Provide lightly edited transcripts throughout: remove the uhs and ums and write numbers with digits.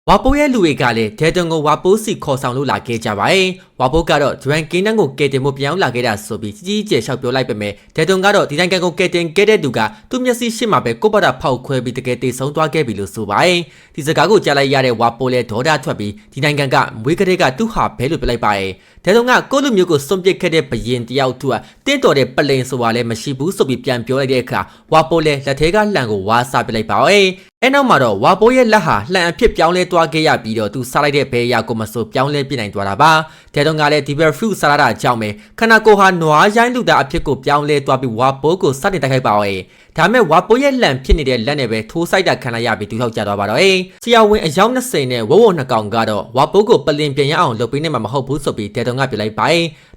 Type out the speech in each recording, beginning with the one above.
ဝါပိုးရဲ့လူတွေကလည်းဒေတုံကိုဝါပိုးစီခေါ်ဆောင်လို့လာခဲ့ကြပါတယ်။ဝါပိုးကတော့ဒရန်ကင်းတန်းကိုကယ်တင်မှုပြောင်းလာခဲ့တာဆိုပြီးကြီးကြီးကျယ်လျှောက်ပြောလိုက်ပေမဲ့ဒေတုံကတော့ဒီတိုင်းကန်ကိုကယ်တင်ခဲ့တဲ့သူကသူ့မျက်စိရှိမှပဲကိုယ့်ဘာသာဖောက်ခွဲပြီးတကယ်တေဆုံးသွားခဲ့ပြီလို့ဆိုပါတယ်။ဒီစကားကိုကြားလိုက်ရတဲ့ဝါပိုးလည်းဒေါသထွက်ပြီးဒီတိုင်းကန်ကမွေးကလေးကသူ့ဟာဘဲလို့ပြလိုက်ပါတယ်။ဒေတုံကကိုယ့်လူမျိုးကိုစွန့်ပစ်ခဲ့တဲ့ဘရင်တယောက်သူကတင်းတော်တဲ့ပလင်ဆိုတာလည်းမရှိဘူးဆိုပြီးပြန်ပြောလိုက်တဲ့အခါဝါပိုးလည်းလက်ထဲကလှန်ကိုဝါစားပြလိုက်ပါတယ်။အဲနောက်မှာတော့ဝါပိုးရဲ့လက်ဟာလှန်အဖြစ်ပြောင်းလဲသွားခဲ့ရပြီးတော့သူစားလိုက်တဲ့ဘဲရကိုမဆိုပြောင်းလဲပြနိုင်သွားတာပါတဲတုံကလည်းဒီဘယ်ဖရုစားရတာကြောင့်ပဲခနာကိုဟာနွားရိုင်းလူသားအဖြစ်ကိုပြောင်းလဲသွားပြီးဝါပိုးကိုစတင်တိုက်ခိုက်ပါရဲ့ဒါမဲ့ဝါပိုးရဲ့လှန်ဖြစ်နေတဲ့လက်နဲ့ပဲထိုးဆိုင်တာခံလိုက်ရပြီးသူထောက်ကြသွားပါတော့ဆရာဝန်အယောက်20နဲ့ဝဝနှစ်ကောင်ကတော့ဝါပိုးကိုပလင်ပြန်ရအောင်လုပ်ပေးနေမှာမဟုတ်ဘူးဆိုပြီးတဲတုံကပြလိုက်ပါ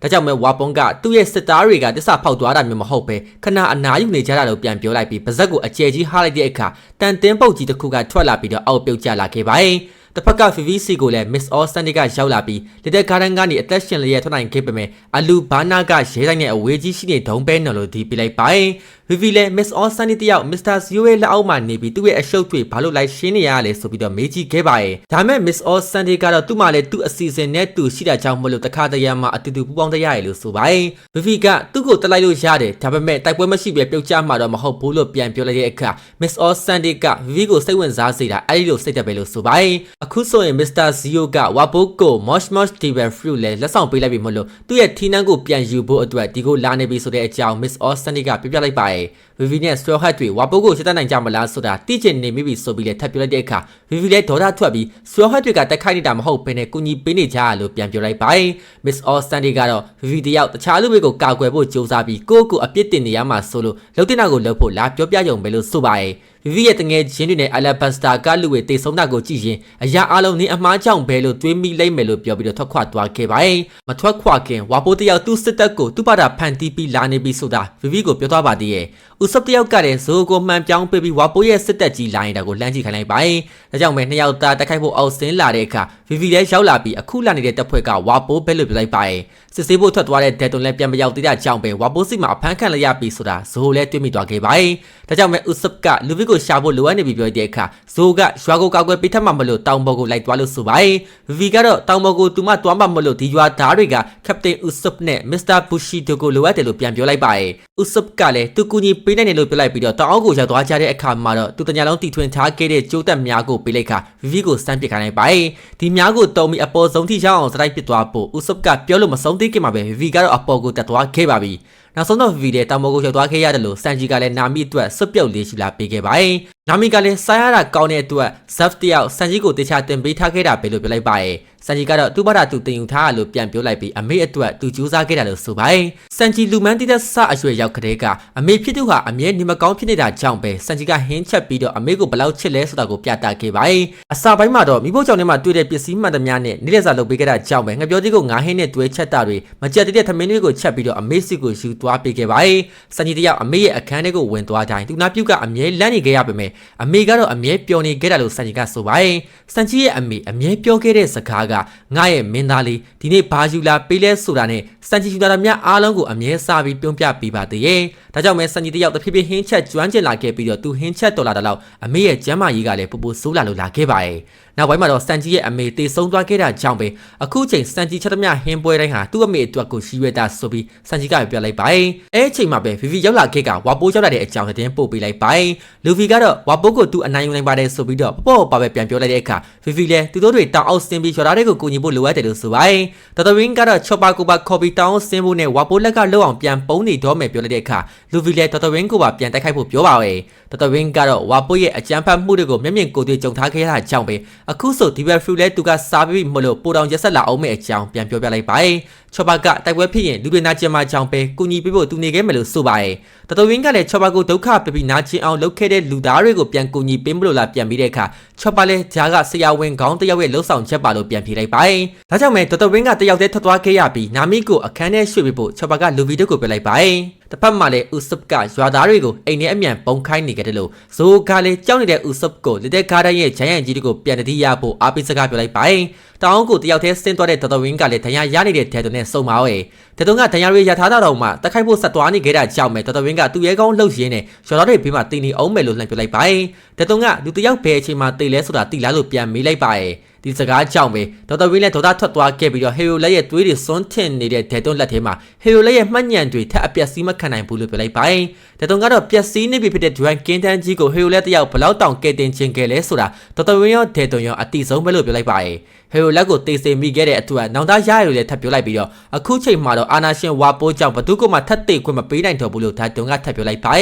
ဒါကြောင့်မဲ့ဝါပုံးကသူ့ရဲ့စစ်သားတွေကတစ္ဆဖောက်သွားတာမျိုးမဟုတ်ပဲခနာအနာယူနေကြတာလို့ပြန်ပြောလိုက်ပြီးပါဇက်ကိုအကျယ်ကြီးဟားလိုက်တဲ့အခါတန်တင်းပုတ်ကြီးတစ်ခုကထွက်လာပြီးတော့အောက်ပြုတ်ကျလာခဲ့ပါတယ်တစ်ဖက်က VVC ကိုလည်း Miss Austin ကရောက်လာပြီးလက်တဲ့ကားတန်းကနေအသက်ရှင်လျက်ထွက်နိုင်ခဲ့ပေမဲ့အလူဘာနာကရဲတိုင်းနဲ့အဝေးကြီးရှိနေဒုံပဲနော်လို့ဒီပြလိုက်ပါတယ် VV လည်း Miss Austin တယောက် Mr. Zio ရဲ့လက်အောက်မှာနေပြီးသူ့ရဲ့အရှုပ်တွေဘာလို့လိုက်ရှင်းနေရလဲဆိုပြီးတော့မေးကြည့်ခဲ့ပါတယ်ဒါမဲ့ Miss Austin ကတော့သူ့မှာလည်းသူ့အစီအစဉ်နဲ့သူရှိတာကြောင့်မလို့တခါတရံမှာအတူတူပူပေါင်းတရရလို့ဆိုပါတယ် VV ကသူ့ကိုတက်လိုက်လို့ရတယ်ဒါပေမဲ့တိုက်ပွဲမရှိပဲပြုတ်ကျမှာတော့မဟုတ်ဘူးလို့ပြန်ပြောလိုက်တဲ့အခါ Miss Austin က VV ကိုစိတ်ဝင်စားစေတာအဲ့ဒီလိုစိတ်တက်ပဲလို့ဆိုပါတယ်အခုဆိုရင် Mr. Zio ကဝါပိုးကို Mosh Table Fruit လဲလက်ဆောင်ပေးလိုက်ပြီမလို့သူ့ရဲ့ထီးနှန်းကိုပြန်ယူဖို့အတွက်ဒီကိုလာနေပြီဆိုတဲ့အကြောင်း Miss Austin ကပြပြလိုက်ပါတယ်VV နဲ့ Straw Hat တွေဝါပိုးကိုရှင်းတတ်နိုင်ကြမလားဆိုတာတိကျနေမိပြီဆိုပြီးလဲထပ်ပြောလိုက်တဲ့အခါ VV လည်းဒေါသထွက်ပြီး Straw Hat တွေကတက်ခိုက်နေတာမဟုတ်ဘဲနဲ့ကူညီပေးနေကြရလို့ပြန်ပြောလိုက်ပါတယ် Miss Austin ကတော့ VV တယောက်တခြားလူတွေကိုကာကွယ်ဖို့ကြိုးစားပြီးကိုအပြစ်တင်နေရမှာဆိုလို့လှုပ်တင်တာကိုလှုပ်ဖို့လာပြောပြကြုံပဲလို့ဆိုပါတယ်VV ရဲ့တငယ်ချင်းတွေနဲ့ Alabaster ကလူတွေတေဆုံးတာကိုကြည့်ရင်အရာအလုံးနဲ့အမားကြောင့်ပဲလို့တွေးမိလိုက်မယ်လို့ပြောပြီးတော့ထွက်ခွာသွားခဲ့ပါတယ်။မထွက်ခွာခင်ဝါပိုးတယောက်သူ့စစ်တပ်ကိုသူ့ဘာသာဖန်တီးပြီးလာနေပြီဆိုတာ VV ကိုပြောသွားပါသေးရဲ့။ဦးစပ်တယောက်ကလည်းဇိုးကိုမှန်ပြောင်းပေးပြီးဝါပိုးရဲ့စစ်တပ်ကြီးလာနေတာကိုလှမ်းကြည့်ခိုင်းလိုက်ပါတယ်။ဒါကြောင့်ပဲနှစ်ယောက်သားတိုက်ခိုက်ဖို့အောက်ဆင်းလာတဲ့အခါ VV လည်းရောက်လာပြီးအခုလာနေတဲ့တပ်ဖွဲ့ကဝါပိုးပဲလို့ပြောလိုက်ပါတယ်။စစ်ဆေးဖို့ထွက်သွားတဲ့ဒက်တွန်လည်းပြန်မရောက်သေးတာကြောင့်ပဲဝါပိုးစီမှာအဖမ်းခံလိုက်ရပြီဆိုတာဇိုးလည်းတွေးမိသွားခဲ့ပါတယ်။ဒါကြောင့်ပဲဦးစပ်ကလူဗီကိုရှာဖို့လိုအပ်နေပြီပြောတဲ့အခါဇိုးကရွာကိုကောက်ွယ်ပေးထပ်မှမလို့တောင်ပေါ်ကိုလိုက်သွားလို့ဆိုပါတယ်။ VV ကတော့တောင်ပေါ်ကိုသူမသွားမှမလို့ဒီရွာသားတွေက Captain Usopp နဲ့ Mr. Bushido ကိုလိုအပ်တယ်လို့ပြန်ပြောလိုက်ပါတယ်။ Usopp ကလည်းသူကူညီပေးနိုင်တယ်လို့ပြောလိုက်ပြီးတော့တောင်အောက်ကိုရောက်သွားကြတဲ့အခါမှာတော့သူတညာလုံးတီထွင်ထားခဲ့တဲ့ကျိုးတက်များကိုပေးလိုက်ခါ VV ကိုစမ်းပစ်ခိုင်းလိုက်ပါတယ်။ဒီများကိုတုံးပြီးအပေါ်ဆုံးထိရောက်အောင်စတိုက်ပစ်သွားဖို့ Usopp ကပြောလို့မဆုံးသေးခင်မှာပဲ VV ကတော့အပေါ်ကိုတက်သွားခဲ့ပါပြီ။နောက်ဆုံးတော့ VV တဲ့တောင်ပေါ်ကိုရောက်သွားခဲ့ရတယ်လို့စန်ဂျီကလည်းနာမီအတွက်ဆွတ်ပြုတ်လေးရှိလာပေးခဲ့ပါတယ်။နာမီကလည်းစားရတာကောင်းတဲ့အတွက် Zaf တယောက်စန်ဂျီကိုတေချာတင်ပေးထားခဲ့တာပဲလို့ပြောလိုက်ပါတယ်။စန်ဂျီကတော့သူ့ဘာသာသူတင်ယူထားရလို့ပြန်ပြောလိုက်ပြီးအမေအတွက်သူကြိုးစားခဲ့တာလို့ဆိုပါတယ်။စန်ဂျီလူမန်းတီတဲ့စအရွယ်ရောက်တဲ့ကအမေဖြစ်သူဟာအမြဲနေမကောင်းဖြစ်နေတာကြောင့်ပဲစန်ဂျီကဟင်းချက်ပြီးတော့အမေကိုဘလောက်ချစ်လဲဆိုတာကိုပြသခဲ့ပါတယ်။အစာပိုင်းမှာတော့မိဖို့ကြောင့်ထဲမှာတွေ့တဲ့ပစ္စည်းမှန်သမျှနဲ့နေ့လည်စာလုပ်ပေးခဲ့တာကြောင့်ပဲငပြောသေးကိုငါးဟင်းနဲ့တွဲချက်တာတွေမကြက်တဲ့သမင်းတွေကိုချက်ပြီးတော့အမေစီကိုယူသွားပေးခဲ့ပါတယ်။စန်ဂျီတယောက်အမေရဲ့အခန်းထဲကိုဝင်သွားတိုင်းသူနာပြုကအမြဲလန့်နေခဲ့ရပေမဲ့အမေကတော့အမြဲပျော်နေခဲ့တာလို့စန်ဂျီကဆိုပါတယ်။စန်ဂျီရဲ့အမေအမြဲပြောခဲ့တဲ့စကားကငါရဲ့မင်းသားလေးဒီနေ့ဘာယူလာပေးလဲဆိုတာနဲ့စန်ဂျီယူလာတာများအားလုံးကိုအမြဲစားပြီးပြုံးပြပေးပါသေးရဲ့။ဒါကြောင့်မဲစန်ဂျီတယောက်တဖြည်းဖြည်းဟင်းချက်ကျွမ်းကျင်လာခဲ့ပြီးတော့သူဟင်းချက်တော်လာတဲ့လောက်အမေရဲ့ကျမ်းမာရေးကလည်းပူပူဆိုးလာလို့လာခဲ့ပါတယ်။နောက်ပိုင်းမှာတော့စန်ဂျီရဲ့အမေတေဆုံးသွားခဲ့တာကြောင့်ပဲအခုချိန်စန်ဂျီချက်သမျှဟင်းပွဲတိုင်းဟာသူ့အမေအတွက်ကိုရှိရတာဆိုပြီးစန်ဂျီကပြောလိုက်ပါတယ်။အဲအချိန်မှာပဲ VV ရောက်လာခဲ့ကဝါပိုးရောက်လာတဲ့အကြောင်းသတင်းပို့ပေးလိုက်ပါတယ်။လူဗီကတော့ဝါပိုးကိုသူအနိုင်ယူနိုင်ပါတယ်ဆိုပြီးတော့ပေါ့ပါပဲပြန်ပြောလိုက်တဲ့အခါ VV လည်းသူတို့တွေတောင်အောက်ဆင်းပြီးရွာသားတွေကိုကူညီဖို့လိုအပ်တယ်လို့ဆိုပါတယ်။ဒေါက်တာဝင်းကတော့ချော်ပါကိုပါခေါ်ပြီးတောင်အောက်ဆင်းဖို့နဲ့ဝါပိုးလက်ကလောက်အောင်ပြန်ပုံးနေတော့မယ်ပြောလိုက်တဲ့အခါလူဗီလည်းဒေါက်တာဝင်းကိုပါပြန်တိုက်ခိုက်ဖို့ပြောပါပဲ။ဒေါက်တာဝင်းကတော့ဝါပိုးရဲ့အကြမ်းဖက်မှုတွေကိုမျက်မြင်ကိုယ်တွေ့ကြုံထားခဲ့ရတာကြောင့်ပဲအခုဆိုဒီဘက်ဖရူလဲသူကစားပြီးမလို့ပိုတောင်ရက်ဆက်လာအောင်မဲ့အကြောင်းပြန်ပြောပြလိုက်ပါတယ်။ချော်ပါကတိုက်ပွဲဖြစ်ရင်လူတွေနာကျင်မှကြောင့်ပဲကူညီပေးဖို့သူနေခဲ့မယ်လို့ဆိုပါတယ်။ဒေါက်တာဝင်းကလည်းချော်ပါကိုဒုက္ခပြပြီးနာကျင်အောင်လုပ်ခဲ့တဲ့လူသားတွေကိုပြန်ကူညီပေးမလို့လာပြန်ပြီးတဲ့အခါချော်ပါလည်းဂျာကဆရာဝန်ခေါင်းတယောက်ရဲ့လှုပ်ဆောင်ချက်ပါလို့ပြန်ဖြေလိုက်ပါတယ်။ဒါကြောင့်ပဲဒေါက်တာဝင်းကတယောက်တည်းထွက်သွားခဲ့ရပြီးနာမီကိုအခန်းထဲရွှေ့ပြီးဖို့ချော်ပါကလူဗီတို့ကိုပြောလိုက်ပါတယ်။တစ်ဖက်မှာလည်း Usopp ကရွာသားတွေကိုအိမ်ထဲအမြန်ပုံခိုင်းနေကြတယ်လို့ဇိုးကလည်းကြောက်နေတဲ့ Usopp ကိုလက်တဲ့ကားတိုင်းရဲ့ဂျိုင်းရန်ကြီးတွေကိုပြန်တတိယဖို့အားပေးစကားပြောလိုက်ပါတယ်။တောင်းကိုတယောက်တည်းဆင်းသွားတဲ့ဒေါက်တာဝင်းကလည်းဒဏ်ရာရနေတဲ့ဒက်တိုနဲ့စုံပါဝဲ ဒေတုံကဒဏ်ရာတွေရထားတာတော့မှတက်ခိုက်ဖို့ဆက်သွားနေခဲ့တာကြောင့်ပဲဒေါက်တာဝင်းကသူ့ရဲကောင်းလှုပ်ရင်းနဲ့ရွာသားတွေဘေးမှာတင်နေအောင်မယ်လို့လှမ်းပြလိုက်ပါတယ်ဒေတုံကလူတယောက်ဘယ်အချိန်မှတိတ်လဲဆိုတာတိလားလို့ပြန်မေးလိုက်ပါတယ်ဒီစကားကြောင့်ပဲဒေါက်တာဝင်းလည်းဒေါသထွက်သွားခဲ့ပြီးတော့ဟီရိုလက်ရဲ့သွေးတွေစွန်းထင်နေတဲ့ဒေတုံလက်ထဲမှာဟီရိုလက်ရဲ့မှတ်ညံတွေထပ်အပြက်စီးမခံနိုင်ဘူးလို့ပြောလိုက်ပါတယ်ဒေတုံကတော့ပျက်စီးနေပြီဖြစ်တဲ့ဒရန်ကင်းတန်းကြီးကိုဟီရိုလက်တယောက်ဘလောက်တောင်ကဲတင်ခြင်းခဲ့လဲဆိုတာဒေါက်တာဝင်းရောဒေတုံရောအတိဆုံးပဲလို့ပြောလိုက်ပါတယ်ဟီရိုလက်ကိုတေးစေမိခဲ့တဲ့အတွက်နောင်တရရလို့လည်းထပ်ပြောလိုက်ပြီးတော့အခုချိန်မှာတော့အာနာရှင်ဝါပိုးကြောင့်ဘသူကမှထပ်တေခွင့်မပေးနိုင်တော့ဘူးလို့ဒေါက်တုံကထပ်ပြောလိုက်ပါတယ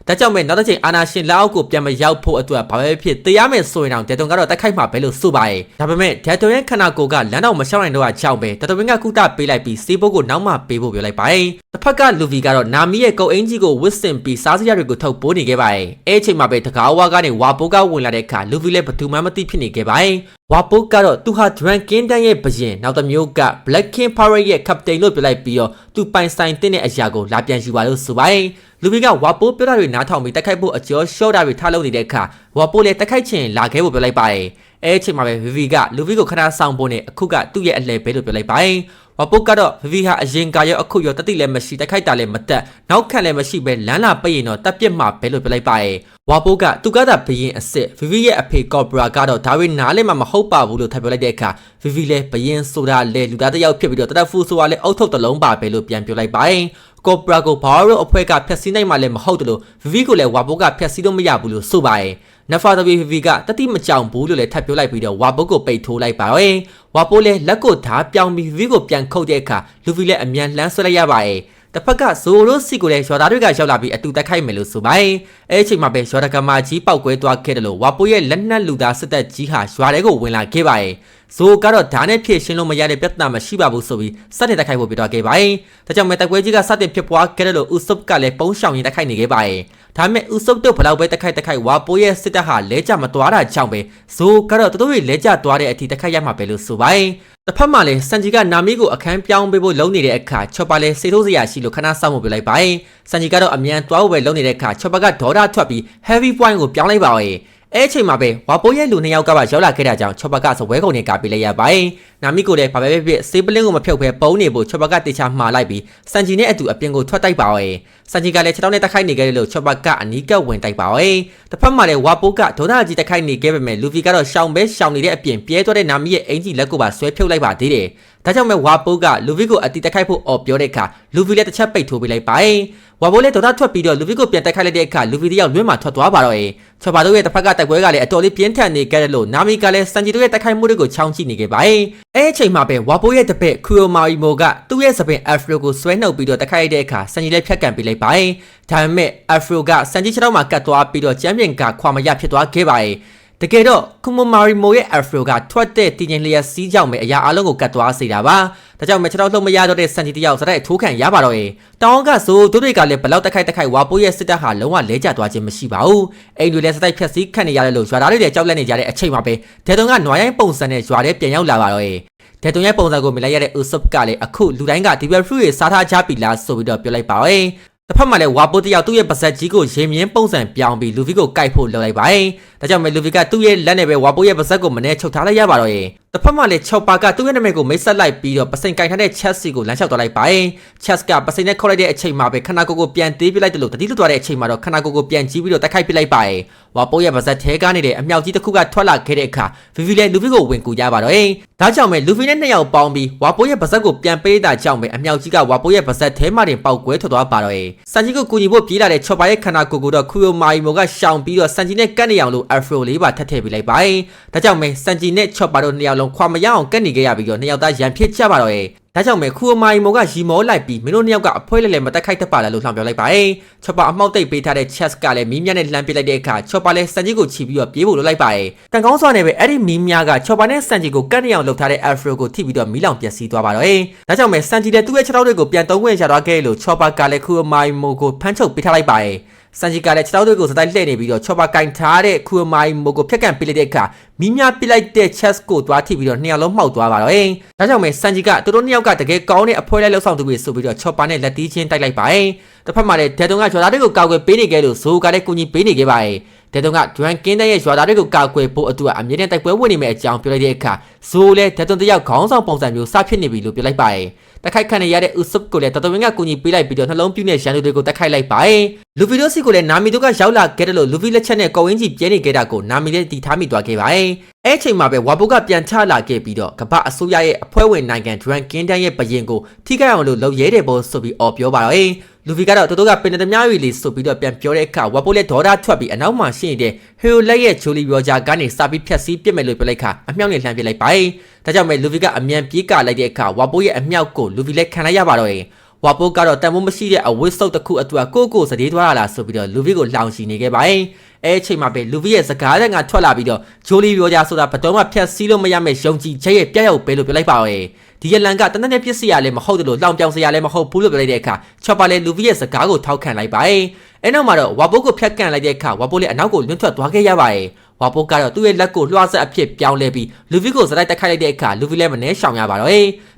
်ဒါကြောင့်မဲ့နောက်တစ်ချိန်အာနာရှင်လက်အောက်ကိုပြန်မရောက်ဖို့အတွက်ဘာပဲဖြစ်တရားမယ်ဆိုရင်တော့ဒေတုံကတော့တက်ခိုက်မှာပဲလို့ဆိုပါတယ်ဒါပေမဲ့ဒေတုံရဲ့ခန္ဓာကိုယ်ကလမ်းတော့မရှောင်နိုင်တော့အကြောင်းပဲဒေတုံကကုသပေးလိုက်ပြီးစေးဘုတ်ကိုနောက်မှပေးဖို့ပြောလိုက်ပါတယ်တစ်ဖက်ကလူဗီကတော့နာမီရဲ့ကုတ်အင်ကြီးကိုဝစ်စင်ပြီးစားစရာတွေကိုထုတ်ပိုးနေခဲ့ပါတယ်အဲ့ချိန်မှာပဲတကားဝါကနေဝါပိုးကဝင်လာတဲ့အခါလူဗီလည်းဘသူမှမသိဖြစ်နေခဲ့ပါတယ်ဝါပိုးကတော့သူဟာဒရန်ကင်းတန်ရဲ့ဘရင်နောက်တစ်မျိုးက Black King Pirate ရဲ့ Captain လို့ပြောလိုက်ပြီးတော့သူပိုင်ဆိုင်တဲ့အရာကိုလာပြန်ယူပါလို့ဆိုပါတယ်လူဗီကဝါပိုးပြောတာတွေနားထောင်ပြီးတက်ခိုက်ဖို့အကျော်ရှော့တာတွေထားလုပ်နေတဲ့အခါဝါပိုးလည်းတက်ခိုက်ချင်လာခဲ့ဖို့ပြောလိုက်ပါတယ်အဲ့ချိန်မှာပဲဗီဗီကလူဗီကိုခဏဆောင်ဖို့နဲ့အခုကသူ့ရဲ့အလဲပဲလို့ပြောလိုက်ပါတယ်ဝါပိုးကတော့ဗီဗီဟာအရင်ကရောအခုရောတတိလည်းမရှိတက်ခိုက်တာလည်းမတက်နောက်ခံလည်းမရှိပဲလမ်းလာပိတ်ရင်တော့တက်ပြစ်မှာပဲလို့ပြောလိုက်ပါတယ်ဝါပိုးကသူကသာဘရင်အစ်စ်ဗီဗီရဲ့အဖေကော့ဘရာကတော့ဒါတွေနားလည်းမဟုတ်ပါဘူးလို့ထပ်ပြောလိုက်တဲ့အခါဗီဗီလည်းဘရင်ဆိုတာလေလူသားတစ်ယောက်ဖြစ်ပြီးတော့တတက်ဖူဆိုတာလည်းအုတ်ထုတ်တလုံးပါပဲလို့ပြန်ပြောလိုက်ပါတယ်ကော့ဘရာကိုဘာရောအဖွဲကဖျက်ဆီးနိုင်မှလည်းမဟုတ်တယ်လို့ဗီဗီကိုလည်းဝါပိုးကဖျက်ဆီးလို့မရဘူးလို့ဆိုပါတယ်နဖာတဗီဗီကတတိမကြောင်ဘူးလို့လည်းထပ်ပြောလိုက်ပြီးတော့ဝါပိုးကိုပိတ်ထိုးလိုက်ပါတယ်ဝါပိုးလည်းလက်ကိုဓာတ်ပြောင်းပြီးဗီဗီကိုပြန်ခုတ်တဲ့အခါလူဗီလည်းအမြန်လှမ်းဆွဲလိုက်ရပါတယ်တစ်ဖက်ကဇိုရိုစီကိုလည်းရွာသားတွေကရောက်လာပြီးအတူတက်ခိုက်မယ်လို့ဆိုပါတယ်အဲ့အချိန်မှာပဲရွာတကမာကြီးပောက်ကွဲသွားခဲ့တယ်လို့ဝါပိုးရဲ့လက်နက်လူသားစစ်တပ်ကြီးဟာရွာထဲကိုဝင်လာခဲ့ပါတယ်ဇိုကတော့ဓာတ်နဲ့ဖြည့်ရှင်းလို့မရတဲ့ပြဿနာမရှိပါဘူးဆိုပြီးစတင်တက်ခိုက်ဖို့ပြသွားခဲ့ပါတယ်ဒါကြောင့်မဲတက်ကွဲကြီးကစတင်ဖြစ်ပွားခဲ့တယ်လို့ဥဆုပ်ကလည်းပုံရှောင်ရင်တက်ခိုက်နေခဲ့ပါတယ်ဒါမဲ့ဥဆုပ်တို့ဘလောက်ပဲတက်ခိုက်ဝါပိုးရဲ့စစ်တပ်ဟာလဲကျမသွားတာကြောင့်ပဲဇိုကတော့တို့တွေလဲကျသွားတဲ့အထိတက်ခိုက်ရမှာပဲလို့ဆိုပါတယ်တစ်ဖက်မှာလည်းစန်ဂျီကနာမီကိုအခန်းပြောင်းပေးဖို့လုပ်နေတဲ့အခါချော့ပါလဲစေထိုးစရာရှိလို့ခဏစောင့်ဖို့ပြလိုက်ပါတယ်စန်ဂျီကတော့အမြန်သွားဖို့ပဲလုပ်နေတဲ့အခါချော့ပါကဒေါ်ဒါထွက်ပြီး heavy point ကိုပြောင်းလိုက်ပါရဲ့အဲ့ချိန်မှာပဲဝါပိုးရဲ့လူနှစ်ယောက်ကပါရောက်လာခဲ့တာကြောင့်ချော့ပါကစပွဲကုန်နဲ့ကာပေးလိုက်ရပါတယ်နာမီကိုလည်းဘာပဲဖြစ်စေးပလင်းကိုမဖြုတ်ဘဲပုံနေဖို့ချော့ပါကတေချာမှားလိုက်ပြီးစန်ဂျီနဲ့အတူအပြင်ကိုထွက်တိုက်ပါရဲ့စန်ဂျီကလည်းခြေထောက်နဲ့တက်ခိုက်နေခဲ့တယ်လို့ချော့ပါကအနီးကပ်ဝင်တိုက်ပါရဲ့တစ်ဖက်မှာလည်းဝါပိုးကဒေါသကြီးတက်ခိုက်နေခဲ့ပေမဲ့လူဗီကတော့ရှောင်နေတဲ့အပြင်ပြဲသွားတဲ့နာမီရဲ့အင်ကြီးလက်ကိုပါဆွဲဖြုတ်လိုက်ပါသေးတယ်ဒါကြောင့်မဲ့ဝါပိုးကလူဗီကိုအတီတက်ခိုက်ဖို့အော်ပြောတဲ့အခါလူဗီလည်းတစ်ချက်ပိတ်ထိုးပေးလိုက်ပါတယ်ဝါပိုးလည်းဒေါသထွက်ပြီးတော့လူဗီကိုပြန်တက်ခိုက်လိုက်တဲ့အခါလူဗီတယောက်လွင့်မှာထွက်သွားပါတော့ချော်ပါတို့ရဲ့တစ်ဖက်ကတိုက်ပွဲကလည်းအတော်လေးပြင်းထန်နေကြတယ်လို့နာမီကလည်းစန်ဂျီတို့ရဲ့တိုက်ခိုက်မှုတွေကိုချောင်းကြည့်နေခဲ့ပါတယ်အဲ့အချိန်မှာပဲဝါပိုးရဲ့တပည့်ခူယိုမာရီမိုကသူ့ရဲ့စပင်အဖရိုကိုဆွဲနှုတ်ပြီးတော့တိုက်ခိုက်တဲ့အခါစန်ဂျီလည်းဖြတ်ကန်ပေးလိုက်ပါတယ်ဒါပေမဲ့အဖရိုကစန်ဂျီခြေထောက်မှာကတ်သွားပြီးတော့ကျမ်းပြင်ကခွာမရဖြစ်သွားခဲ့ပါတယ်တကယ်တော့ကူမိုမာရီမိုရဲ့အဖရိုကထွက်တဲ့တည်ငြိမ်လျက်စီးကြောင်ပဲအရာအလုံးကိုကတ်သွားစေတာပါဒါကြောင့်မခြေထောက်လှုပ်မရတော့တဲ့စန်ဂျီတယောက်စတဲ့ထိုးခံရပါတော့တောင်းကဆိုတို့တွေကလည်းဘလောက်တက်ခိုက်ဝါပိုးရဲ့စစ်တပ်ဟာလုံးဝလဲကျသွားခြင်းမရှိပါဘူးအိမ်တွေလည်းစတိုက်ဖြက်စီးခတ်နေရတယ်လို့ရွာသားတွေလည်းကြောက်လန့်နေကြတဲ့အချိန်မှာပဲဒေတုံကနွားရိုင်းပုံစံနဲ့ရွာထဲပြန်ရောက်လာပါတော့ဒေတုံရဲ့ပုံစံကိုမြင်လိုက်ရတဲ့ဥဆုပ်ကလည်းအခုလူတိုင်းကဒီဘက်ဖရူတွေစားထားကြပြီလားဆိုပြီးတော့ပြောလိုက်ပါတော့တစ်ဖက်မှာလည်းဝါပိုးတယောက်သူ့ရဲ့ပါဇက်ကြီးကိုရင်မြင်းပုံစံပြောင်းပြီးလူဗီကိုကိုက်ဖို့လုပ်လိုက်ပါတယ်။ဒါကြောင့်မဲလူဗီကသူ့ရဲ့လက်နဲ့ပဲဝါပိုးရဲ့ပါဇက်ကိုမနဲ့ချုပ်ထားလိုက်ရပါတော့ရဲ့။တစ်ဖက်မှာလည်းချော်ပါကသူ့ရဲ့နာမည်ကိုမိတ်ဆက်လိုက်ပြီးတော့ပစိန်ကိုင်ထားတဲ့ chess စီကိုလမ်းလျှောက်သွားလိုက်ပါတယ်။ chess ကပစိန်နဲ့ခေါ်လိုက်တဲ့အချိန်မှာပဲခနာကိုပြန်သေးပြလိုက်တယ်လို့တတိလွတ်သွားတဲ့အချိန်မှာတော့ခနာကိုပြန်ကြီးပြီးတော့တက်ခိုက်ပြလိုက်ပါတယ်။ဝါပိုးရဲ့ပါဇက်ထဲကနေတဲ့အမြောက်ကြီးတစ်ခုကထွက်လာခဲ့တဲ့အခါဗီဗီလည်းလူဗီကိုဝင်ကူရပါတော့ရဲ့။ဒါကြောင့်မဲလူဗီနဲ့နှစ်ယောက်ပေါင်းပြီးဝါပိုးရဲ့ပါဇက်ကိုပြန်ပေးတာကြောင့်ပဲအမြောက်ကြီးကဝါပိုးရဲ့ပါဇက်ထဲမှာတင်ပေါက်ကွဲထွက်သွားပါတော့ရဲ့။စန်ကြီးကိုကူညီဖို့ပြေးလာတဲ့ချော်ပါရဲ့ခနာကိုတော့ခူယိုမာရီမိုကရှောင်ပြီးတော့စန်ဂျီနဲ့ကတ်နေအောင်လို့အဖရိုလေးပါထပ်ထည့်ပေးလိုက်ပါတယ်။ဒါကြောင့်မဲစန်ဂျီနဲ့ချော်ပါတို့နှစ်ယောက်လုံးခွာမရအောင်ကတ်နေခဲ့ရပြီးတော့နှစ်ယောက်သားရန်ဖြစ်ကြပါတော့ရဲ့။ဒါကြောင့်မဲခူယိုမာရီမိုကရီမောလိုက်ပြီးမင်းတို့နှစ်ယောက်ကအဖွဲလဲမတက်ခိုက်တတ်ပါလားလို့လှောင်ပြောလိုက်ပါတယ်။ချော်ပါအမောက်တိတ်ပေးထားတဲ့ chess ကလည်းမီးမြတ်နဲ့လှမ်းပစ်လိုက်တဲ့အခါချော်ပါလည်းစန်ဂျီကိုချီပြီးတော့ပြေးဖို့လုပ်လိုက်ပါတယ်။ကံကောင်းစွာနဲ့ပဲအဲ့ဒီမီးမြကချော်ပါနဲ့စန်ဂျီကိုကတ်နေအောင်လုပ်ထားတဲ့အဖရိုကိုထိပြီးတော့မီးလောင်ပျက်စီးသွားပါတော့ရဲ့။ဒါကြောင့်မဲစန်ဂျီလည်းသူ့ရဲ့ခြေထောက်တွေကိုပြန်သုံးခွင့်ရသွားခဲ့လို့ချော်ပါကလည်းခူယိုမာရီမိုကိုဖမ်းချုပ်ပေးထားလိုက်ပါတယ်။စန်ဂျီကလည်းခြေထောက်တွေကိုစတိုက်လှည့်နေပြီးတော့ချော်ပါကင်ထားတဲ့ခူယိုမာရီမိုကိုဖျက်ကန်ပေးလိုက်တဲ့အခါမီးမြပစ်လိုက်တဲ့ chess ကိုသွားထိပြီးတော့နှစ်ယောက်လုံးမှောက်သွားပါတော့ရဲ့။ဒါကြောင့်မဲစန်ဂျီကသူတို့နှစ်ယောက်ကတကယ်ကောင်းတဲ့အဖွဲလိုက်လောက်ဆောင်သူတွေဆိုပြီးတော့ချော်ပါနဲ့လက်တီးချင်းတိုက်လိုက်ပါရဲ့။တစ်ဖက်မှာလည်းဒေတုံကရွာသားတွေကိုကာကွယ်ပေးနေခဲ့လို့ဇိုးကလည်းကူညီပေးနေခဲ့ပါရဲ့။ဒေတုံကဒွမ်ကင်းတဲ့ရဲ့ရွာသားတွေကိုကာကွယ်ဖို့အတွက်အမြဲတမ်းတိုက်ပွဲဝင်နေမယ့်အကြောင်းပြောလိုက်တဲ့အခါ ဇိုးလဲဒေတွန်တယောက်ခေါင်းဆောင်ပုံစံမျိုးစဖြစ်နေပြီလို့ပြောလိုက်ပါတယ်တခိုက်ခံရတဲ့ Usopp ကိုလည်းဒေတွန်ကကူညီပေးလိုက်ပြီးတော့နှလုံးပြည့်နဲ့ရန်သူတွေကိုတက်ခိုက်လိုက်ပါတယ်လူဗီတို့စီကိုလည်းနာမီတို့ကရောက်လာခဲ့တယ်လို့လူဗီလက်ချက်နဲ့ကော်ဝင်းကြီးပြဲနေခဲ့တာကိုနာမီလည်းတီထားမိသွားခဲ့ပါတယ်အဲ့ချိန်မှာပဲဝါဘိုကပြန်ချလာခဲ့ပြီးတော့ကမ္ဘာအစိုးရရဲ့အဖွဲ့ဝင်နိုင်ငံဒရန်ကင်းတန်ရဲ့ဘရင်ကိုထိခိုက်အောင်လို့လုပ်ရဲတယ်ပေါ့ဆိုပြီးအော်ပြောပါတော့လူဗီကတော့တို့ကပင်တများရီလေးဆိုပြီးတော့ပြန်ပြောတဲ့အခါဝါဘိုလည်းဒေါ်ဒါထွက်ပြီးအနောက်မှာရှိနေတဲ့ဟီရိုလက်ရဲ့ဂျိုလီရောဂျာကနေစပြီးဖြတ်စည်းပစ်မယ်လို့ပြောလိုက်ခါအမြောက်နဲ့လှမ်းပစ်လိုက်ပါတယ်ဒါကြောင့်မဲ့လူဗီကအမြန်ပြေးကလိုက်တဲ့အခါဝါဘိုရဲ့အမြောက်ကိုလူဗီလည်းခံလိုက်ရပါတော့ဝါပိုးကတော့တန်ဖိုးမရှိတဲ့အဝတ်စုပ်တစ်ခုအတွက်ကိုစတေးသွားလာဆိုပြီးတော့လူဗီကိုလောင်ချီနေခဲ့ပါတယ်။အဲအချိန်မှာပဲလူဗီရဲ့စကားတဲ့ငါထွက်လာပြီးတော့ဂျိုလီပြောကြဆိုတာဘတော်မှဖြတ်စည်းလို့မရမယ့်ယုံကြည်ချက်ရဲ့ပြက်ရောက်ပဲလို့ပြောလိုက်ပါရဲ့။ဒီရလန်ကတနက်နေ့ပြစ်စီရလည်းမဟုတ်တယ်လို့လောင်ပြောင်စရာလည်းမဟုတ်ဘူးလို့ပြောလိုက်တဲ့အခါချော့ပါလေလူဗီရဲ့စကားကိုထောက်ခံလိုက်ပါရဲ့။အဲနောက်မှာတော့ဝါပိုးကိုဖြတ်ကန်လိုက်တဲ့အခါဝါပိုးလည်းအနောက်ကိုလွန့်ထွက်သွားခဲ့ရပါရဲ့။ဝါပိုးကတော့သူ့ရဲ့လက်ကိုလွှားဆက်အဖြစ်ပြောင်းလဲပြီးလူဗီကိုစတိုက်တက်ခိုက်လိုက်တဲ့အခါလူဗီလည်းမနှဲရှောင်ရပါတော့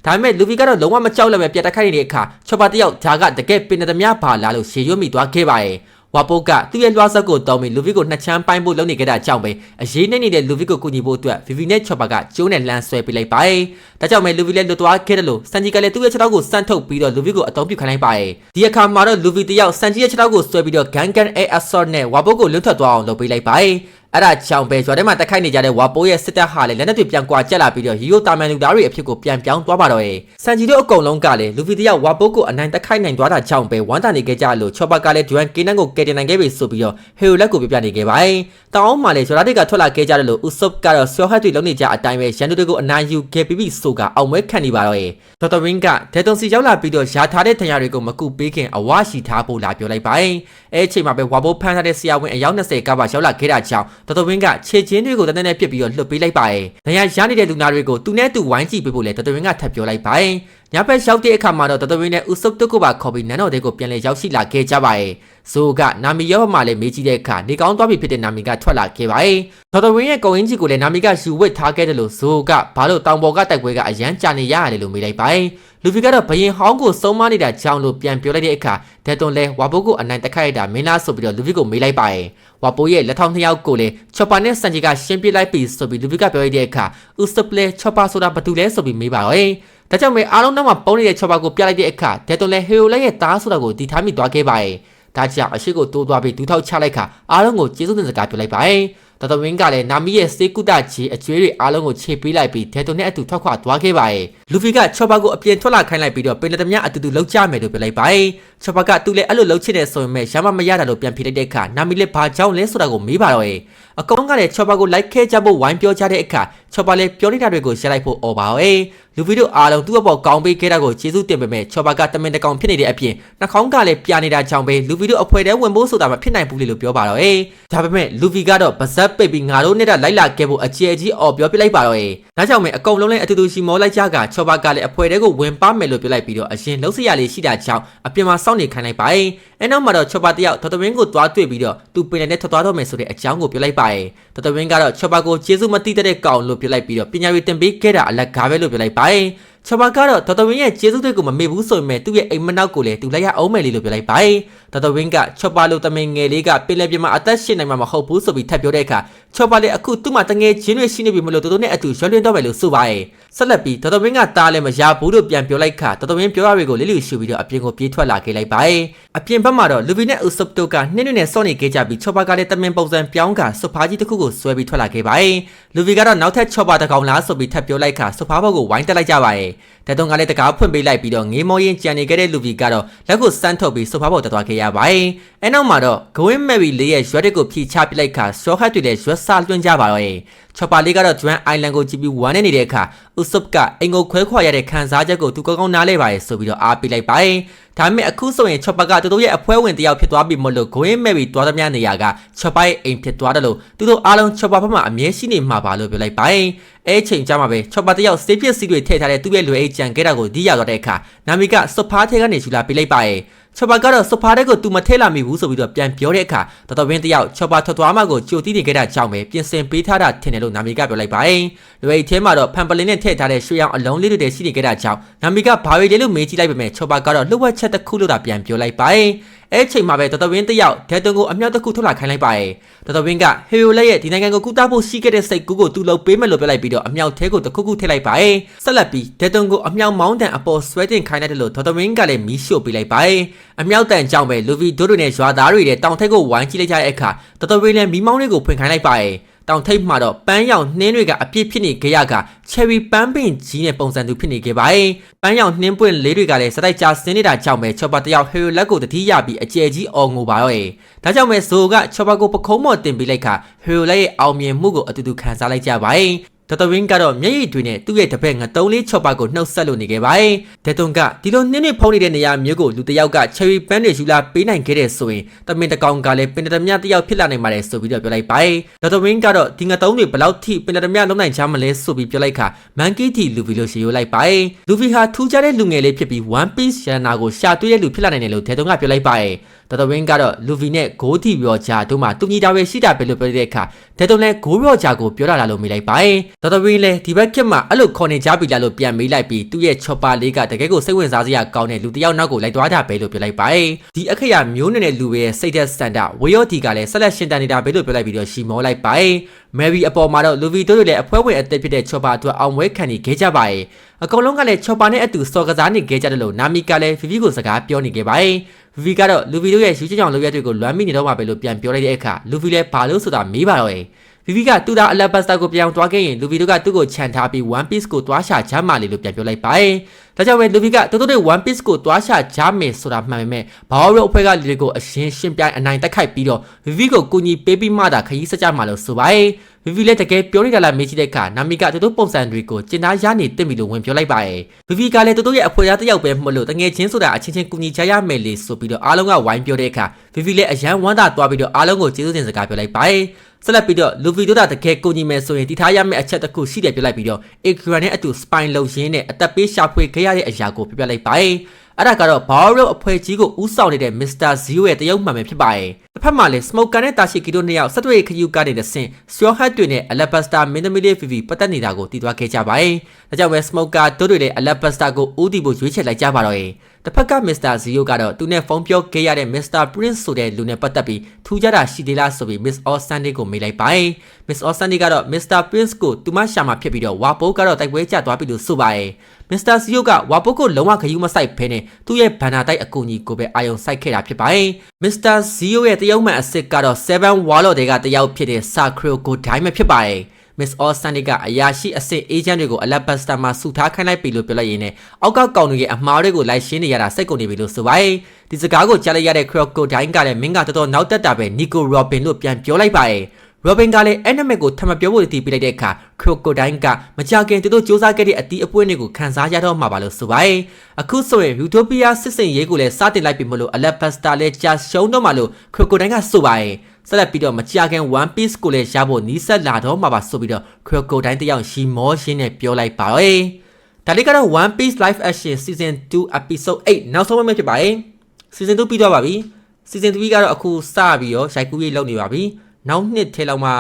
ဒါပေမဲ့လူဗီကတော့လုံးဝမကြောက်လည်းပဲပြတ်တက်ခိုက်နေတဲ့အခါချော့ပါတယောက်ဂျာကတကယ်ပင်သမျှပါလာလို့ရှေရွတ်မိသွားခဲ့ပါရဲ့ဝါပိုးကသူ့ရဲ့လွှားဆက်ကိုတောင်းပြီးလူဗီကိုနှစ်ချမ်းပိုင်းဖို့လုပ်နေခဲ့တာကြောင့်ပဲအရေးနှိမ့်နေတဲ့လူဗီကိုကူညီဖို့အတွက်ဗီဗီနဲ့ချော့ပါကကျိုးနဲ့လမ်းဆွဲပေးလိုက်ပါရဲ့ဒါကြောင့်ပဲလူဗီလည်းလွတ်သွားခဲ့တယ်လို့စန်ဂျီကလည်းသူ့ရဲ့ခြေထောက်ကိုစမ်းထုတ်ပြီးတော့လူဗီကိုအသုံးပြုခိုင်းလိုက်ပါရဲ့ဒီအခါမှာတော့လူဗီတယောက်စန်ဂျီရဲ့ခြေထောက်ကိုဆွဲပြီးတော့ဂန်ကန်အဲအဆော့နဲ့ဝါပိုးကိုလွတ်ထွက်သွားအောင်လုပ်ပေးလိုက်ပါရဲ့အဲ့ဒါကြောင့်ပဲရွာထဲမှာတက်ခိုက်နေကြတဲ့ဝါပိုးရဲ့စစ်တပ်ဟာလည်းလက်နက်တွေပြန်ကွာကျက်လာပြီးတော့ရီယိုတာမန်လူသားတွေအဖြစ်ကိုပြန်ပြောင်းသွားပါတော့ရဲ့စန်ဂျီတို့အကုန်လုံးကလည်းလူဗီတယောက်ဝါပိုးကိုအနိုင်တက်ခိုက်နိုင်သွားတာကြောင့်ပဲဝမ်းသာနေခဲ့ကြလို့ချော့ပါကလည်းဒွမ်ကင်းနန်ကိုကယ်တင်နိုင်ခဲ့ပြီဆိုပြီးတော့ဟီရိုလက်ကိုပြပြနေခဲ့ပါတယ်တောင်းအောင်မှလည်းရွာတွေကထွက်လာခဲ့ကြတယ်လို့ဥဆုပ်ကတော့ဆွေဟတ်တွေလုံးနေကြအတိုင်းပဲရန်သူတွေကိုအနိုင်ယူခဲ့ပြီးဆိုကအောင်မဲခံနေပါတော့ရဲ့ဒေါက်တာဝင်းကဒေတုံစီရောက်လာပြီးတော့ရာထားတဲ့တရားတွေကိုမကူပေးခင်အဝါရှိထားဖို့လာပြောလိုက်ပါတယ်အဲအချိန်မှာပဲဝါပိုးဖမ်းထားတဲ့ဆရာဝန်အယောက်20ကပါရောက်လာခဲ့တာကြောင့်ဒေါက်တာဝင်းကခြေချင်းတွေကိုတန်းတန်းနဲ့ပြစ်ပြီးတော့လှုပ်ပေးလိုက်ပါတယ်။ဒဏ်ရာရနေတဲ့လူနာတွေကိုသူနဲ့သူဝိုင်းကြည့်ပေးဖို့လည်းဒေါက်တာဝင်းကထပ်ပြောလိုက်ပါတယ်။ညဘက်ရောက်တဲ့အခါမှာတော့ဒေါက်တာဝင်းနဲ့ဦးစုပ်တို့ကိုပါခေါ်ပြီးနန်းတော်တွေကိုပြန်လည်ရောက်ရှိလာခဲ့ကြပါတယ်။ဇိုးကနာမီရောမှလည်းမေးကြည့်တဲ့အခါနေကောင်းသွားပြီဖြစ်တဲ့နာမီကထွက်လာခဲ့ပါတယ်။ဒေါက်တာဝင်းရဲ့ကုံရင်းကြီးကိုလည်းနာမီကယူဝစ်ထားခဲ့တယ်လို့ဇိုးကဘာလို့တောင်ပေါ်ကတိုက်ပွဲကအရန်ကြာနေရတယ်လို့မေးလိုက်ပါတယ်။လူဗီကတော့ဘရင်ဟောင်းကိုစုံမနေတာကြောင်းလို့ပြန်ပြောလိုက်တဲ့အခါဒက်တွန်လဲဝါဘိုးကိုအနိုင်တက်ခိုက်ရတာမင်းလားဆိုပြီးတော့လူဗီကိုမေးလိုက်ပါတယ်။ဝါဘိုးရဲ့လက်ထောက်နှစ်ယောက်ကိုလည်းချော့ပါနဲ့စန်ဂျီကရှင်းပြလိုက်ပြီးဆိုပြီးလူဗီကပြောလိုက်တဲ့အခါဥစပလေချော့ပါဆိုတာဘာတူလဲဆိုပြီးမေးပါတော့။ဒါကြောင့်မေအားလုံးနောက်မှာပုံနေတဲ့ချော့ပါကိုပြလိုက်တဲ့အခါဒက်တွန်လဲဟီရိုလက်ရဲ့သားဆိုတာကိုတီထားမိသွားခဲ့ပါတယ်။ဒါကြောင့်အရှိကိုတိုးသွားပြီးဒူးထောက်ချလိုက်ခါအားလုံးကိုကျေးဇူးတင်စကားပြောလိုက်ပါတယ်။ဒေါက်တာဝင်းကလည်းနာမီရဲ့စေကုတကြီးအကျွေးတွေအားလုံးကိုခြေပေးလိုက်ပြီးဒက်တွန်နဲ့အတူထွက်ခွာသွားခဲ့ပါတယ်။လူဗီကချော့ပါကိုအပြင်ထွက်လာခိုင်းလိုက်ပြီးတော့ပင်လက်သမျှအတူတူလှုပ်ကြမယ်လို့ပြောလိုက်ပါတယ်။ချော့ပါကသူလည်းအဲ့လိုလှုပ်ချင်တဲ့ဆိုရင်မဲ့ရမမရတာလို့ပြန်ဖြေလိုက်တဲ့အခါနာမီလည်းဘာကြောင့်လဲဆိုတာကိုမေးပါတော့ရဲ့။အကောင်ကလည်းချော့ပါကိုလိုက်ခဲကြဖို့ဝိုင်းပြောကြတဲ့အခါချော့ပါလည်းပြောနေတာတွေကိုရှင်းလိုက်ဖို့អော်ပါရဲ့။လူဗီတို့အားလုံးသူ့အပေါ်ကောင်းပေးခဲ့တာကိုကျေးဇူးတင်ပေမဲ့ချော့ပါကတမင်တကောင်ဖြစ်နေတဲ့အပြင်နှာခေါင်းကလည်းပြနေတာကြောင့်ပဲလူဗီတို့အဖွဲတဲဝင်ဖို့ဆိုတာမဖြစ်နိုင်ဘူးလေလို့ပြောပါတော့ရဲ့။ဒါပေမဲ့လူဗီကတော့ပါဇက်ပိတ်ပြီးငါတို့နဲ့လိုက်လာခဲ့ဖို့အကျယ်ကြီးအော်ပြောပြလိုက်ပါတော့ရဲ့။ဒါကြောင့်ပဲအကုန်လုံးလည်းအတူတူရှိမောလိုက်ကြကချော့ပါကလည်းအဖွဲတဲကိုဝင်ပါမယ်လို့ပြောလိုက်ပြီးတော့အရင်လှုပ်စရာလေးရှိတာကြောင့်အပြင်မှာစောင့်နေခိုင်းလိုက်ပါရဲ့။အဲနောက်မှာတော့ချော့ပါတယောက်ဒေါက်တာဝင်းကိုသွားတွေ့ပြီးတော့သူပင်နဲ့ထွက်သွားတော့မယ်ဆိုတဲ့အကြောင်းကိုပြောလိုက်ပါရဲ့။ဒေါက်တာဝင်းကတော့ချော့ပါကိုကျေးဇူးမတိတဲ့ကောင်လို့ပြောလိုက်ပြီးတော့ပညာရေးတင်ပေးခဲ့တာအလက်ကားပဲလို့ပြောလိုက်ပါရဲ့။ချော်ပါကတော့ဒေါက်တာဝင်းရဲ့ကျေးဇူးတွေကိုမမေ့ဘူးဆိုပေမဲ့သူ့ရဲ့အိမ်မနောက်ကိုလည်းသူလိုက်ရအောင်မယ်လို့ပြောလိုက်ပါတယ်။ဒေါက်တာဝင်းကချော်ပါလို့တမင်ငယ်လေးကပင်လယ်ပြင်မှာအသက်ရှင်နိုင်မှာမဟုတ်ဘူးဆိုပြီးထပ်ပြောတဲ့အခါချော်ပါလည်းအခုသူ့မှာတငယ်ချင်းတွေရှိနေပြီမလို့တို့နဲ့အတူရွှေလွှင့်တော့မယ်လို့ဆိုပါတယ်။ဆက်လက်ပြီးဒေါက်တာဝင်းကတားလည်းမရဘူးလို့ပြန်ပြောလိုက်ခါဒေါက်တာဝင်းပြောရတွေကိုလေးလူရှူပြီးတော့အပြင်ကိုပြေးထွက်လာခဲ့လိုက်ပါတယ်။အပြင်ဘက်မှာတော့လူဗီနဲ့ဥဆုပ်တို့ကနှင်းနဲ့စောင့်နေခဲ့ကြပြီးချော်ပါကလည်းတမင်ပုံစံပြောင်းကစွဖားကြီးတစ်ခုကိုဆွဲပြီးထွက်လာခဲ့ပါတယ်။လူဗီကတော့နောက်ထပ်ချော်ပါတစ်ကောင်လားဆိုပြီးထပ်ပြောလိုက်ခါစွဖားဘောက်ကိုဝိုင်းတက်လိုက်ကြပါတယ်။တဲ့တုန်းကလည်းတကားဖွင့်ပေးလိုက်ပြီးတော့ငေးမောရင်ကြံနေခဲ့တဲ့လူဗီကတော့လက်ကိုစမ်းထုတ်ပြီးဆိုဖားပေါ်တက်သွားခဲ့ရပါတယ်။အဲနောက်မှာတော့ဂဝင်းမဲဘီလေးရဲ့ရွက်တွေကိုဖြီချပစ်လိုက်ခါရှော့ခတ်တွေလည်းရွက်စားလွှင့်ကြပါတော့ရဲ့ချော်ပါလေးကတော့ဂျွမ်အိုင်လန်ကိုကြည့်ပြီးဝမ်းနေနေတဲ့အခါဥဆုပ်ကအင်ကိုခွဲခွာရတဲ့ခံစားချက်ကိုသူကောင်းကောင်းနားလဲပါရဲ့ဆိုပြီးတော့အားပေးလိုက်ပါတယ်။ဒါပေမဲ့အခုဆိုရင်ချော်ပါကသူတို့ရဲ့အဖွဲဝင်တယောက်ဖြစ်သွားပြီမို့လို့ဂဝင်းမဲဘီတွားသမျှနေရာကချော်ပါရဲ့အိမ်ဖြစ်သွားတယ်လို့သူတို့အားလုံးချော်ပါဘက်မှာအမြဲရှိနေမှာပါလို့ပြောလိုက်ပါတယ်။အဲချိန်ကြမှာပဲချော်ပါတယောက်စေးပစ္စည်းတွေထည့်ထားတဲ့သူ့ရဲ့လွယ်အိတ်ကြံခဲ့တာကိုဒီရသွားတဲ့အခါနာမီကစွဖားထဲကနေယူလာပေးလိုက်ပါရဲ့ချော်ပါကတော့စွဖားတဲ့ကိုသူမထဲလာမိဘူးဆိုပြီးတော့ပြန်ပြောတဲ့အခါဒေါက်တာဝင်းတယောက်ချော်ပါထွက်သွားမှကိုကြိုတီးနေခဲ့တာကြောင့်ပဲပြင်ဆင်ပေးထားတာထင်တယ်လို့နာမီကပြောလိုက်ပါတယ်။လွယ်အိတ်ထဲမှာတော့ဖန်ပလင်းနဲ့ထည့်ထားတဲ့ရွှေရောင်အလုံးလေးတွေရှိနေခဲ့တာကြောင့်နာမီကဘာတွေလဲလို့မေးကြည့်လိုက်ပေမဲ့ချော်ပါကတော့လှုပ်ဝက်ချက်တစ်ခုလို့သာပြန်ပြောလိုက်ပါတယ်။ ချိန်မှာပဲဒေါက်တာဝင်းတယောက်ဒေတုံကိုအမြောက်တစ်ခုထုတ်လာခိုင်းလိုက်ပါတယ်ဒေါက်တာဝင်းကဟီရိုလက်ရဲ့ဒီနိုင်ငံကိုကူတာဖို့ရှိခဲ့တဲ့စိတ်ကူးကိုသူ့လုပ်ပေးမယ်လို့ပြောလိုက်ပြီးတော့အမြောက်ထဲကိုတစ်ခုခုထည့်လိုက်ပါတယ်ဆက်လက်ပြီးဒေတုံကိုအမြောက်မောင်းတန်အပေါ်ဆွဲတင်ခိုင်းလိုက်တယ်လို့ဒေါက်တာဝင်းကလည်းမီးရှို့ပေးလိုက်ပါတယ်အမြောက်တန်ကြောင့်ပဲလူဗီဒိုတို့နဲ့ရွာသားတွေတဲ့တောင်ထိပ်ကိုဝိုင်းကြည့်လိုက်ကြတဲ့အခါဒေါက်တာဝင်းလည်းမီးမောင်းလေးကိုဖွင့်ခိုင်းလိုက်ပါတယ်တောင်ထိပ်မှာတော့ပန်းရောင်နှင်းတွေကအပြည့်ဖြစ်နေကြရကချယ်ရီပန်းပင်ကြီးနဲ့ပုံစံသူဖြစ်နေခဲ့ပါတယ်။ပန်းရောင်နှင်းပွင့်လေးတွေကလည်းစတိုက်ကြဆင်းနေတာကြောင့်ပဲချော်ပါတယောက်ဟီရိုလက်ကိုတတိယပြီးအကျယ်ကြီးအော်ငိုပါတော့တယ်။ဒါကြောင့်ပဲဇိုကချော်ပါကိုပခုံးမော်တင်ပေးလိုက်ခါဟီရိုလက်ရဲ့အောင်မြင်မှုကိုအတူတူခံစားလိုက်ကြပါတယ်။ဒေါက်တာဝင်းကတော့မျက်ရည်တွေနဲ့သူ့ရဲ့တပည့်ငတုံးလေးချော့ပါကိုနှုတ်ဆက်လို့နေခဲ့ပါတယ်။ဒေတုံကဒီလိုနှင်းနှင်းဖုံးနေတဲ့နေရာမျိုးကိုလူတစ်ယောက်ကချယ်ရီပန်းတွေယူလာပေးနိုင်ခဲ့တဲ့ဆိုရင်တမင်တကောင်ကလည်းပင်တမြတစ်ယောက်ဖြစ်လာနိုင်ပါတယ်ဆိုပြီးတော့ပြောလိုက်ပါတယ်။ဒေါက်တာဝင်းကတော့ဒီငတုံးတွေဘယ်လောက်ထိပင်တမြလုံးနိုင်ချမ်းမလဲဆိုပြီးပြောလိုက်ခါမန်ကီတီလူဗီလိုရှေရိုလိုက်ပါတယ်။လူဗီဟာထူးခြားတဲ့လူငယ်လေးဖြစ်ပြီး One Piece ရန်နာကိုရှာတွေ့တဲ့လူဖြစ်လာနိုင်တယ်လို့ဒေတုံကပြောလိုက်ပါတယ်။ဒေါက်တာဝင်းကတော့လူဗီနဲ့ဂိုးတီပြောချာတို့မှတူညီတာပဲရှိတာပဲလို့ပြောတဲ့အခါဒေတုံလည်းဂိုးပြောချာကိုပြောလာလို့မိလိုက်ပါတယ်။ဒေါက်တာဝင်းလည်းဒီဘက်ကမှာအဲ့လိုခေါ်နေကြပြီလားလို့ပြန်မေးလိုက်ပြီးသူ့ရဲ့ချော်ပါလေးကတကယ်ကိုစိတ်ဝင်စားစရာကောင်းတဲ့လူတစ်ယောက်နောက်ကိုလိုက်သွားတာပဲလို့ပြောလိုက်ပါတယ်ဒီအခရာမျိုးနဲ့လူရဲ့စိတ်သက်စတန်တာဝေယော်ဒီကလည်းဆက်လက်ရှင်တန်နေတာပဲလို့ပြောလိုက်ပြီးတော့ရှီမောလိုက်ပါတယ်မယ်ရီအပေါ်မှာတော့လူဗီတို့လည်းအဖွဲဝင်အသက်ဖြစ်တဲ့ချော်ပါအတွက်အောင်ပွဲခံနေခဲ့ကြပါတယ်အကောင်လုံးကလည်းချော်ပါနဲ့အတူစော်ကစားနေခဲ့ကြတယ်လို့နာမီကလည်းဖီဖီကိုစကားပြောနေခဲ့ပါတယ်ဖီဖီကတော့လူဗီတို့ရဲ့ယူချစ်ကြောင်လုပ်ရတဲ့ကိုလွမ်းမိနေတော့မှပဲလို့ပြန်ပြောလိုက်တဲ့အခါလူဗီလည်းဘာလို့ဆိုတာမေးပါတော့ဗီဗီကတူတာအလက်ပတ်စတာကိုပြောင်းသွားခဲ့ရင်လူဗီတို့ကသူ့ကိုခြံထားပြီး One Piece ကိုတွားရှာချမ်းမာလေလို့ပြန်ပြောလိုက်ပါတယ်။ဒါကြောင့်ပဲလူဗီကတူတို့ One Piece ကိုတွားရှာချမယ်ဆိုတာမှန်ပေမဲ့ဘာရောအဖွဲ့ကလူတွေကိုအရှင်းရှင်းပြိုင်အနိုင်တက်ခိုက်ပြီးတော့ဗီဗီကိုကူညီပေးပြီးမှသာခရီးစကြမှာလို့ဆိုပါတယ်။ဗီဗီလည်းတကယ်ပြောနေတာလားမေးကြည့်တဲ့အခါနာမီကတူတို့ပုံစံတွေကိုကျင်သားရနေတင့်ပြီလို့ဝင်ပြောလိုက်ပါတယ်။ဗီဗီကလည်းတူတို့ရဲ့အဖွဲ့သားတစ်ယောက်ပဲမဟုတ်လို့တငယ်ချင်းဆိုတာအချင်းချင်းကူညီချရမယ်လေဆိုပြီးတော့အားလုံးကဝိုင်းပြောတဲ့အခါဗီဗီလည်းအရန်ဝမ်းသာသွားပြီးတော့အားလုံးကိုကျေးဇူးတင်စကားပြောလိုက်ပါတယ်။ဆက်လက်ပြီးတော့လူဗီတို့တာတကယ်ကိုညီမယ်ဆိုရင်တည်ထားရမယ့်အချက်တစ်ခုရှိတယ်ပြောလိုက်ပြီးတော့အေဂရန်နဲ့အတူစပိုင်လုံရင်းနဲ့အသက်ပေးရှာဖွေခဲ့ရတဲ့အရာကိုပြပြလိုက်ပါတယ်။အဲ့ဒါကတော့ဘာရောအဖွဲ့ကြီးကိုဦးဆောင်နေတဲ့ Mr. Zero ရဲ့တရုတ်မှန်ပဲဖြစ်ပါတယ်။တစ်ဖက်မှာလည်း Smoker နဲ့ Tashiki တို့နှစ်ယောက်ဆက်တွေ့ခယူကားနေတဲ့ဆင့် Straw Hat တွေနဲ့ Alabasta မင်းသမီးလေး Vivi ပတ်သက်နေတာကိုတည်သွားခဲ့ကြပါတယ်။ဒါကြောင့်ပဲ Smoker တို့တွေလည်း Alabasta ကိုဦးတည်ဖို့ရွေးချယ်လိုက်ကြပါတော့တယ်။တစ်ဖက်က Mr. Zero ကတော့သူနဲ့ဖုန်းပြောခဲ့ရတဲ့ Mr. Prince ဆိုတဲ့လူနဲ့ပတ်သက်ပြီးထူးခြားတာရှိသေးလားဆိုပြီး Miss All Sunday ကိုမေးလိုက်ပါတယ်။ Miss All Sunday ကတော့ Mr. Prince ကိုသူမရှာမှာဖြစ်ပြီးတော့ဝါပိုးကတော့တိုက်ပွဲကျသွားပြီလို့ဆိုပါတယ်။ Mr. Zero ကဝါပိုးကိုလုံးဝခယူမဆိုင်ဖဲနဲ့သူ့ရဲ့ဘန်နာတိုက်အကူအညီကိုပဲအာယုံစိုက်ခဲ့တာဖြစ်ပါတယ်။ Mr. Zero ရဲ့တရုတ်မှန်အစ်စ်ကတော့7 Warlord တွေကတယောက်ဖြစ်တဲ့ Sakura ကိုဒိုင်းမဲ့ဖြစ်ပါတယ်။ Miss All Sunday ကအရာရှိအစ်စ်အေဂျင့်တွေကို Alabasta မှာစုထားခိုင်းလိုက်ပြီလို့ပြောလိုက်ရင်းနဲ့အောက်ကကောင်တွေရဲ့အမှားတွေကိုလိုက်ရှင်းနေရတာစိတ်ကုန်နေပြီလို့ဆိုပါတယ်။ဒီစကားကိုကြားလိုက်ရတဲ့ Crocodile ကလည်းမင်းကတော်တော်နောက်တက်တာပဲ Nico Robin လို့ပြန်ပြောလိုက်ပါတယ်။ Robin ကလည်း enemy ကိုထပ်မပြောဖို့တည်ပြလိုက်တဲ့အခါ Crocodile ကမကြခင်သူတို့စူးစမ်းခဲ့တဲ့အတီးအပွင့်တွေကိုခံစားရတော့မှာပါလို့ဆိုပါတယ်။အခုဆိုရင် Utopia စစ်စင်ရေးကိုလည်းစတင်လိုက်ပြီမလို့ Alabasta လည်းကြာရှုံးတော့မှလို့ Crocodile ကဆိုပါတယ်။ဆက်လက်ပြီးတော့မကြခင် One Piece ကိုလည်းရဖို့နီးစပ်လာတော့မှာပါဆိုပြီးတော့ Crocodile တယောက်ရှီမောရှင်းနဲ့ပြောလိုက်ပါတော့။ဒါလေးကတော့ One Piece Live Action Season 2 Episode 8နောက်ဆုံးမှဖြစ်ပါတယ်။ Season 2ပြီးသွားပါပြီ။ Season 3ကတော့အခုစပြီးတော့ရိုက်ကူးရေးလုပ်နေပါပြီ။နောက်နှစ်ထဲလောက်မှ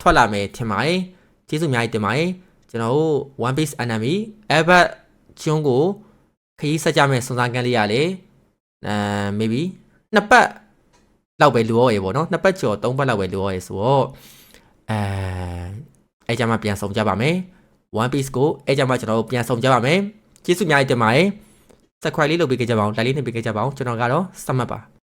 ထွက်လာမယ်ထင်ပါတယ်ကျေးဇူးအများကြီးတင်ပါတယ်ကျွန်တော်တို့ One Piece Anime Albert ကျွန်းကိုခရီးဆက်ကြမယ်စုံစမ်းကန်းလေးရလေmaybe နှစ်ပတ်လောက်ပဲလိုရရေပေါ့နော်နှစ်ပတ်ကျော်သုံးပတ်လောက်ပဲလိုရရေဆိုတော့အဲကြမှာပြန်ဆောင်ကြပါမယ် One Piece ကိုအဲကြမှာကျွန်တော်တို့ပြန်ဆောင်ကြပါမယ်ကျေးဇူးအများကြီးတင်ပါတယ် subscribe လေးလုပ်ပေးကြပါအောင် like လေးနှိပ်ပေးကြပါအောင်ကျွန်တော်ကတော့စမှတ်ပါ